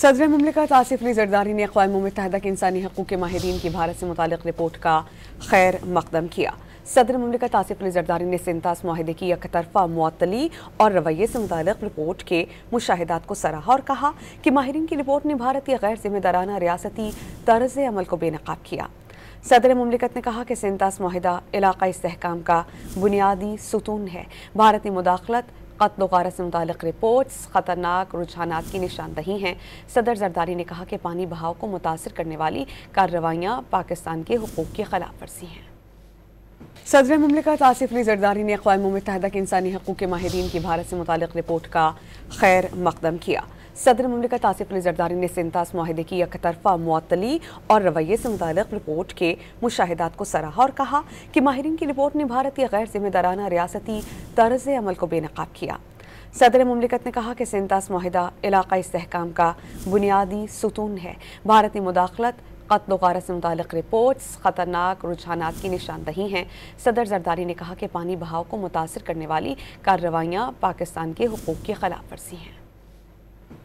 सदर मुमलिकत आसिफ अली जरदारी ने अक़वाम मुत्तहिदा के इंसानी हकूक़ के माहिरीन की भारत से मुतालिक रिपोर्ट का खैर मकदम किया। सदर मुमलिकत आसिफ अली जरदारी ने सिंतास मुआहदे की यकतरफ़ा मुअत्तली और रवैये से मुतालिक रिपोर्ट के मुशाहिदात को सराहा और कहा कि माहिरीन की रिपोर्ट ने भारत की गैर जिम्मेदाराना रियासती तर्ज़ अमल को बेनकाब किया। सदर मुमलिकत ने कहा कि सिंतास मुआहदा इलाक़ाई इस्तेहकाम का बुनियादी सुतून है। भारत की मुदाखलत क़त्ल गारत से मुतालिक रिपोर्ट्स ख़तरनाक रुझानात की निशानदही हैं। सदर जरदारी ने कहा कि पानी बहाव को मुतासिर करने वाली कार्रवाइयाँ पाकिस्तान के हुकूक़ की खिलाफ वर्जी हैं। सदर मुमलिकत आसिफ अली जरदारी ने अक़वाम मुत्तहिदा के इंसानी हकूक़ के माहिरीन की भारत से मुतालिक रिपोर्ट का खैर मकदम किया। सदर मुमलिकत आसिफ अली जरदारी ने सिंतास मुआहदे की यकतरफ़ा मुअत्तली और रवैये से मुतालिक रिपोर्ट के मुशाहिदात को सराहा और कहा कि माहिरीन की रिपोर्ट ने भारत की गैर जिम्मेदाराना रियासती तर्ज़ अमल को बेनकाब किया। सदर मुमलिकत ने कहा कि सिंतास मुआहदा इलाक़ाई इस्तेहकाम का बुनियादी सुतून है। भारत की मुदाखलत क़त्ल गारत से मुतालिक रिपोर्ट्स ख़तरनाक रुझानात की निशानदही हैं। सदर जरदारी ने कहा कि पानी बहाव को मुतासिर करने वाली कार्रवाइयाँ पाकिस्तान के हुकूक़ की खिलाफ वर्जी हैं।